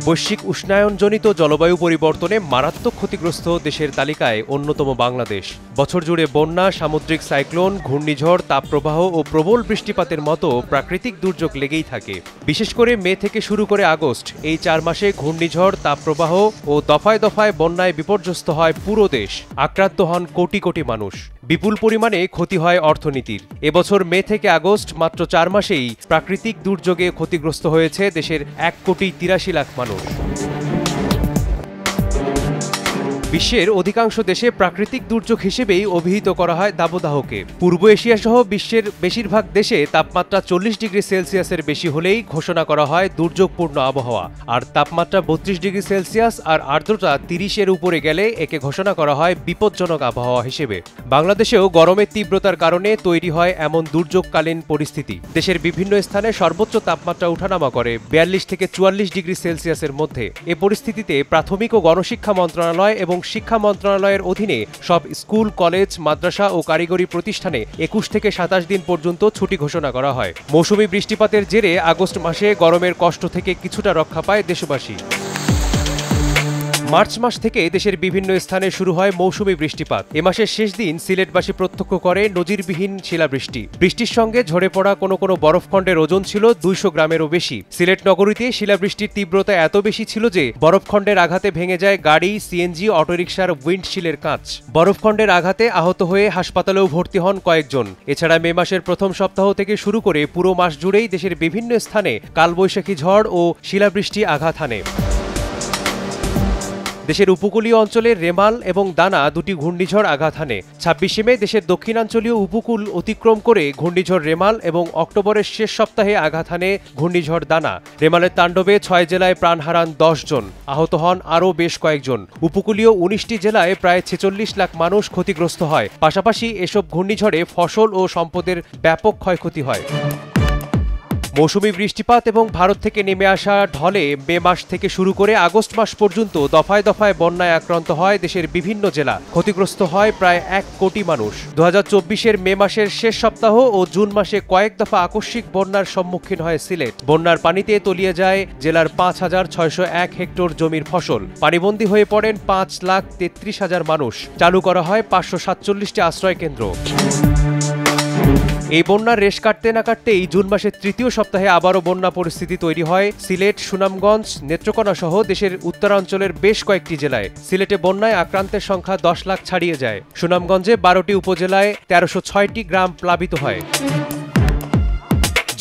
বৈশ্বিক উষ্ণায়নজনিত জলবায়ু পরিবর্তনে মারাত্মক ক্ষতিগ্রস্ত দেশের তালিকায় অন্যতম বাংলাদেশ। বছর জুড়ে বন্যা, সামুদ্রিক সাইক্লোন, ঘূর্ণিঝড়, তাপপ্রবাহ ও প্রবল বৃষ্টিপাতের মতো প্রাকৃতিক দুর্যোগ লেগেই থাকে। বিশেষ করে মে থেকে শুরু করে আগস্ট, এই 4 মাসে ঘূর্ণিঝড়, তাপপ্রবাহ ও দফায় দফায় বন্যায় বিপর্যস্ত হয় পুরো দেশ। আক্রান্ত হন কোটি কোটি মানুষ। বিপুল পরিমাণে ক্ষতি হয় অর্থনীতির। এবছর মে থেকে আগস্ট মাত্র 4 মাসেই প্রাকৃতিক দুর্যোগে ক্ষতিগ্রস্ত হয়েছে দেশের 1,83,00,000 মানুষ। বিশ্বের অধিকাংশ দেশে প্রাকৃতিক দুর্যোগ হিসেবেই অভিহিত করা হয় দাবদাহকে। পূর্ব এশিয়া সহ বিশ্বের বেশিরভাগ দেশে তাপমাত্রা 40 ডিগ্রি সেলসিয়াসের বেশি হলেই ঘোষণা করা হয় দুর্যোগপূর্ণ আবহাওয়া, আর তাপমাত্রা 32 ডিগ্রি সেলসিয়াস আর আর্দ্রতা 30-এর উপরে গেলে একে ঘোষণা করা হয় বিপজ্জনক আবহাওয়া হিসেবে। বাংলাদেশেও গরমের তীব্রতার কারণে তৈরি হয় এমন দুর্যোগকালীন পরিস্থিতি। দেশের বিভিন্ন স্থানে সর্বোচ্চ তাপমাত্রা উঠানামা করে 42 থেকে 44 ডিগ্রি সেলসিয়াসের মধ্যে। এ পরিস্থিতিতে প্রাথমিক ও গণশিক্ষা মন্ত্রণালয় এবং শিক্ষা মন্ত্রণালয়ের অধীনে সব স্কুল, কলেজ, মাদ্রাসা ও কারিগরি প্রতিষ্ঠানে 21 থেকে 27 দিন পর্যন্ত ছুটি ঘোষণা করা হয়। মৌসুমি বৃষ্টিপাতের জেরে আগস্ট মাসে গরমের কষ্ট থেকে কিছুটা রক্ষা পায় দেশবাসী। মার্চ মাস থেকে দেশের বিভিন্ন স্থানে শুরু হয় মৌসুমি বৃষ্টিপাত। এ মাসের শেষ দিন সিলেটবাসী প্রত্যক্ষ করে নজিরবিহীন শিলাবৃষ্টি। বৃষ্টির সঙ্গে ঝরে পড়া কোনো কোনো বরফখণ্ডের ওজন ছিল 200 গ্রামেরও বেশি। সিলেট নগরীতে শিলাবৃষ্টির তীব্রতা এত বেশি ছিল যে বরফখণ্ডের আঘাতে ভেঙে যায় গাড়ি, সিএনজি, অটোরিকশার উইন্ডশিলের কাঁচ। বরফখণ্ডের আঘাতে আহত হয়ে হাসপাতালেও ভর্তি হন কয়েকজন। এছাড়া মে মাসের প্রথম সপ্তাহ থেকে শুরু করে পুরো মাস জুড়েই দেশের বিভিন্ন স্থানে কালবৈশাখী ঝড় ও শিলাবৃষ্টি আঘাত হানে। দেশের উপকূলীয় অঞ্চলে রেমাল এবং দানা দুটি ঘূর্ণিঝড় আঘাত হানে। 26 মে দেশের দক্ষিণাঞ্চলীয় উপকূল অতিক্রম করে ঘূর্ণিঝড় রেমাল এবং অক্টোবরের শেষ সপ্তাহে আঘাত হানে ঘূর্ণিঝড় দানা। রেমালের তাণ্ডবে 6 জেলায় প্রাণ হারান 10 জন, আহত হন আরও বেশ কয়েকজন। উপকূলীয় 19টি জেলায় প্রায় 46 লাখ মানুষ ক্ষতিগ্রস্ত হয়। পাশাপাশি এসব ঘূর্ণিঝড়ে ফসল ও সম্পদের ব্যাপক ক্ষয়ক্ষতি হয়। মৌসুমি বৃষ্টিপাত এবং ভারত থেকে নেমে আসা ঢলে মে মাস থেকে শুরু করে আগস্ট মাস পর্যন্ত দফায় দফায় বন্যায় আক্রান্ত হয় দেশের বিভিন্ন জেলা। ক্ষতিগ্রস্ত হয় প্রায় 1 কোটি মানুষ। 2024-এর মে মাসের শেষ সপ্তাহ ও জুন মাসে কয়েক দফা আকস্মিক বন্যার সম্মুখীন হয় সিলেট। বন্যার পানিতে তলিয়ে যায় জেলার 5,601 হেক্টর জমির ফসল। পানিবন্দী হয়ে পড়েন 5,33,000 মানুষ। চালু করা হয় 547টি আশ্রয় কেন্দ্র। এই বন্যার রেশ কাটতে না কাটতেই জুন মাসের তৃতীয় সপ্তাহে আবারও বন্যা পরিস্থিতি তৈরি হয় সিলেট, সুনামগঞ্জ, নেত্রকোনা সহ দেশের উত্তরাঞ্চলের বেশ কয়েকটি জেলায়। সিলেটে বন্যায় আক্রান্তের সংখ্যা 10 লাখ ছাড়িয়ে যায়। সুনামগঞ্জে 12টি উপজেলায় 1306টি গ্রাম প্লাবিত হয়।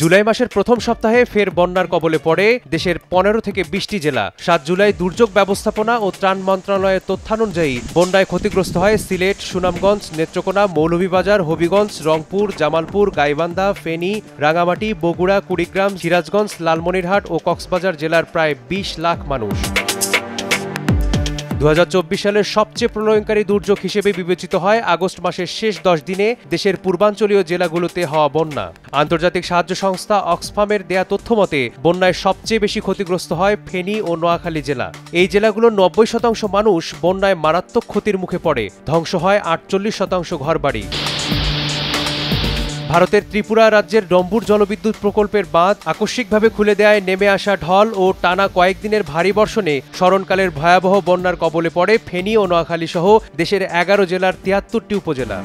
জুলাই মাসের প্রথম সপ্তাহে ফের বন্যার কবলে পড়ে দেশের 15 থেকে 20টি জেলা। 7 জুলাই দুর্যোগ ব্যবস্থাপনা ও ত্রাণ মন্ত্রণালয়ের তথ্যানুযায়ী বন্যায় ক্ষতিগ্রস্ত হয় সিলেট, সুনামগঞ্জ, নেত্রকোনা, মৌলভীবাজার, হবিগঞ্জ, রংপুর, জামালপুর, গাইবান্ধা, ফেনী, রাঙামাটি, বগুড়া, কুড়িগ্রাম, সিরাজগঞ্জ, লালমনিরহাট ও কক্সবাজার জেলার প্রায় 20 লাখ মানুষ। 2024 সালের সবচেয়ে প্রলয়ঙ্কারী দুর্যোগ হিসেবে বিবেচিত হয় আগস্ট মাসের শেষ 10 দিনে দেশের পূর্বাঞ্চলীয় জেলাগুলোতে হওয়া বন্যা। আন্তর্জাতিক সাহায্য সংস্থা অক্সফামের দেয়া তথ্য মতে বন্যায় সবচেয়ে বেশি ক্ষতিগ্রস্ত হয় ফেনী ও নোয়াখালী জেলা। এই জেলাগুলোর 90% মানুষ বন্যায় মারাত্মক ক্ষতির মুখে পড়ে। ধ্বংস হয় 48% ঘরবাড়ি। ভারতের ত্রিপুরা রাজ্যের ডম্বুর জলবিদ্যুৎ প্রকল্পের বাঁধ আকস্মিকভাবে খুলে দেয় নেমে আসা ঢল ও টানা কয়েকদিনের ভারী বর্ষণে স্মরণকালের ভয়াবহ বন্যার কবলে পড়ে ফেনী ও নোয়াখালী সহ দেশের 11 জেলার 73টি উপজেলা।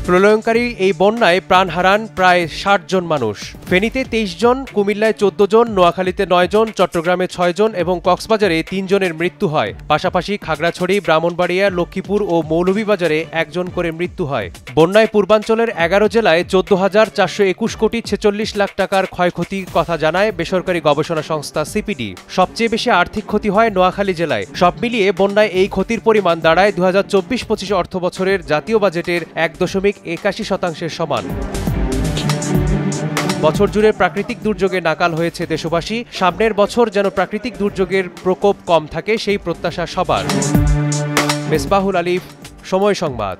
প্রলয়ঙ্কারী এই বন্যায় প্রাণ হারান প্রায় 60 জন মানুষ। ফেনীতে 23 জন, কুমিল্লায় 14 জন, নোয়াখালীতে 9 জন, চট্টগ্রামে 6 জন এবং কক্সবাজারে 3 জনের মৃত্যু হয়। পাশাপাশি খাগড়াছড়ি, ব্রাহ্মণবাড়িয়া, লক্ষ্মীপুর ও মৌলভীবাজারে 1 জন করে মৃত্যু হয়। বন্যায় পূর্বাঞ্চলের 11 জেলায় 14,421 কোটি 46 লাখ টাকার ক্ষয়ক্ষতির কথা জানায় বেসরকারি গবেষণা সংস্থা সিপিডি। সবচেয়ে বেশি আর্থিক ক্ষতি হয় নোয়াখালী জেলায়। সব মিলিয়ে বন্যায় এই ক্ষতির পরিমাণ দাঁড়ায় 2024-25 অর্থ বছরের জাতীয় বাজেটের 1.81% সমান। বছর জুড়ে প্রাকৃতিক দুর্যোগে নাকাল হয়েছে দেশবাসী। সামনের বছর যেন প্রাকৃতিক দুর্যোগের প্রকোপ কম থাকে সেই প্রত্যাশা সবার। মেসবাহুল আলিফ, সময় সংবাদ।